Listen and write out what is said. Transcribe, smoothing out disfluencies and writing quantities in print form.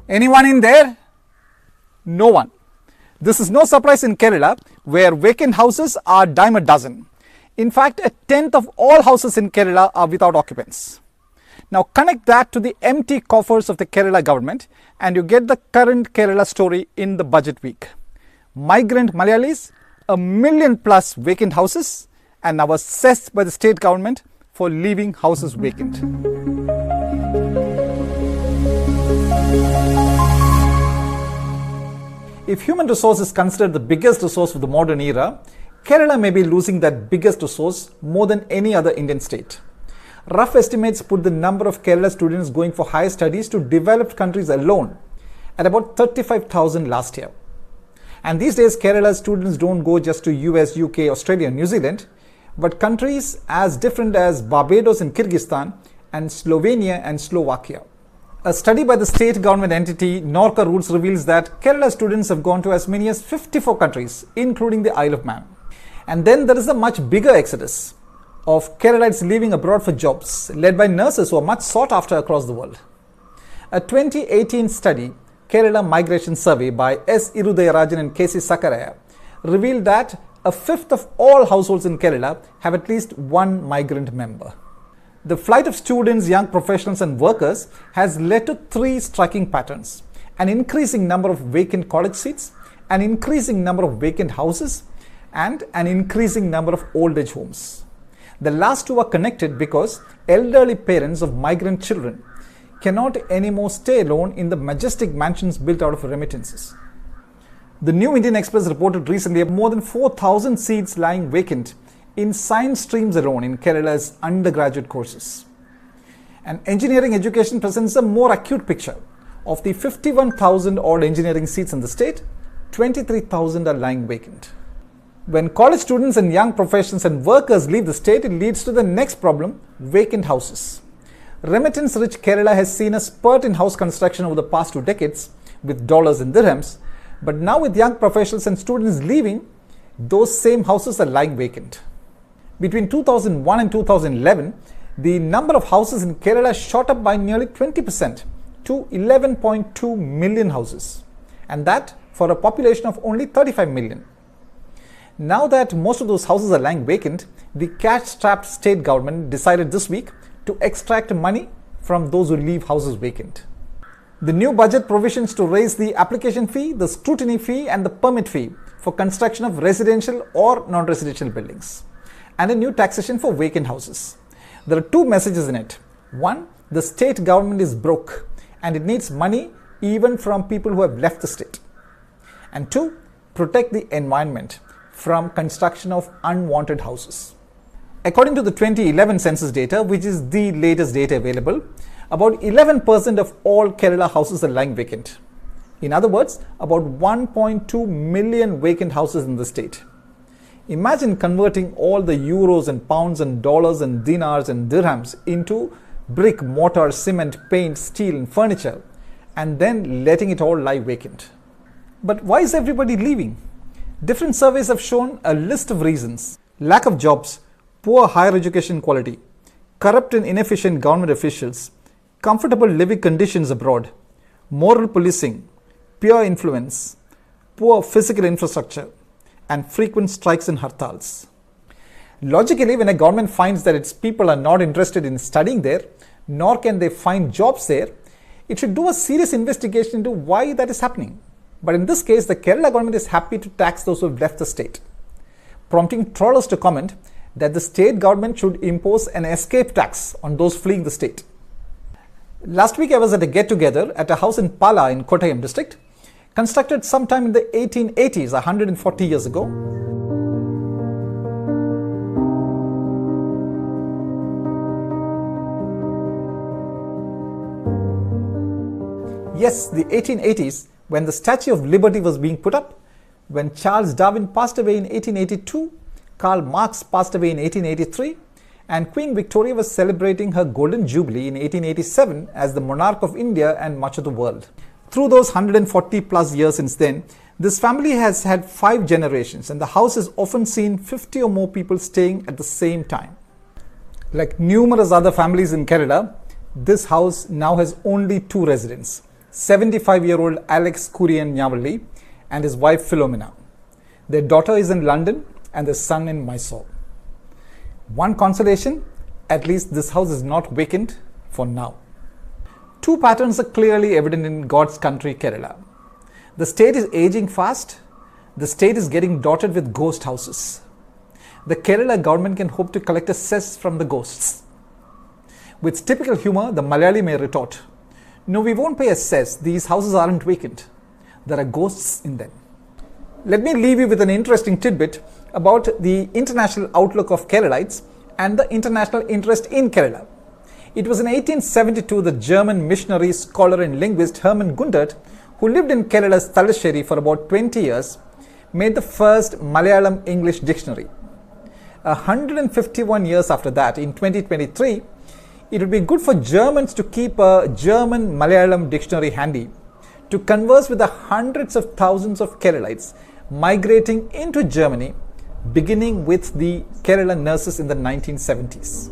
Anyone in there? No one. This is no surprise in Kerala, where vacant houses are dime a dozen. In fact, a tenth of all houses in Kerala are without occupants. Now connect that to the empty coffers of the Kerala government and you get the current Kerala story in the budget week. Migrant Malayalis, 1 million plus vacant houses, and now assessed by the state government for leaving houses vacant. If human resource is considered the biggest resource of the modern era, Kerala may be losing that biggest resource more than any other Indian state. Rough estimates put the number of Kerala students going for higher studies to developed countries alone at about 35,000 last year. And these days, Kerala students don't go just to US, UK, Australia, New Zealand, but countries as different as Barbados and Kyrgyzstan and Slovenia and Slovakia. A study by the state government entity Norca Roots reveals that Kerala students have gone to as many as 54 countries, including the Isle of Man. And then there is a much bigger exodus of Keralites leaving abroad for jobs, led by nurses who are much sought after across the world. A 2018 study, Kerala Migration Survey by S. Irudayarajan and K.C. Sakaraya, revealed that a fifth of all households in Kerala have at least one migrant member. The flight of students, young professionals and workers has led to three striking patterns: an increasing number of vacant college seats, an increasing number of vacant houses, and an increasing number of old age homes. The last two are connected because elderly parents of migrant children cannot anymore stay alone in the majestic mansions built out of remittances. The New Indian Express reported recently of more than 4,000 seats lying vacant in science streams alone in Kerala's undergraduate courses. And engineering education presents a more acute picture. Of the 51,000 odd engineering seats in the state, 23,000 are lying vacant. When college students and young professionals and workers leave the state, it leads to the next problem: vacant houses. Remittance-rich Kerala has seen a spurt in house construction over the past 2 decades with dollars and dirhams, but now with young professionals and students leaving, those same houses are lying vacant. Between 2001 and 2011, the number of houses in Kerala shot up by nearly 20% to 11.2 million houses, and that for a population of only 35 million. Now that most of those houses are lying vacant, the cash-strapped state government decided this week to extract money from those who leave houses vacant. The new budget provisions to raise the application fee, the scrutiny fee and the permit fee for construction of residential or non-residential buildings, and a new taxation for vacant houses. There are two messages in it. One, the state government is broke and it needs money even from people who have left the state. And two, protect the environment from construction of unwanted houses. According to the 2011 census data, which is the latest data available, about 11% of all Kerala houses are lying vacant. In other words, about 1.2 million vacant houses in the state. Imagine converting all the euros and pounds and dollars and dinars and dirhams into brick, mortar, cement, paint, steel and furniture, and then letting it all lie vacant. But why is everybody leaving? Different surveys have shown a list of reasons: lack of jobs, poor higher education quality, corrupt and inefficient government officials, comfortable living conditions abroad, moral policing, peer influence, poor physical infrastructure, and frequent strikes and hartals. Logically, when a government finds that its people are not interested in studying there, nor can they find jobs there, it should do a serious investigation into why that is happening. But in this case, the Kerala government is happy to tax those who have left the state, prompting trollers to comment that the state government should impose an escape tax on those fleeing the state. Last week, I was at a get-together at a house in Pala in Kottayam district, constructed sometime in the 1880s, 140 years ago. Yes, the 1880s, when the Statue of Liberty was being put up, when Charles Darwin passed away in 1882, Karl Marx passed away in 1883, and Queen Victoria was celebrating her Golden Jubilee in 1887 as the monarch of India and much of the world. Through those 140 plus years since then, this family has had 5 generations, and the house has often seen 50 or more people staying at the same time. Like numerous other families in Kerala, this house now has only 2 residents, 75-year-old Alex Kurian Nyavalli and his wife Philomena. Their daughter is in London and their son in Mysore. One consolation, at least this house is not vacant for now. Two patterns are clearly evident in God's country, Kerala. The state is aging fast. The state is getting dotted with ghost houses. The Kerala government can hope to collect a cess from the ghosts. With typical humor, the Malayali may retort, "No, we won't pay a cess. These houses aren't vacant. There are ghosts in them." Let me leave you with an interesting tidbit about the international outlook of Keralites and the international interest in Kerala. It was in 1872 the German missionary, scholar and linguist Hermann Gundert, who lived in Kerala's Thalassery for about 20 years, made the first Malayalam English dictionary. 151 years after that, in 2023, it would be good for Germans to keep a German Malayalam dictionary handy to converse with the hundreds of thousands of Keralites migrating into Germany, beginning with the Kerala nurses in the 1970s.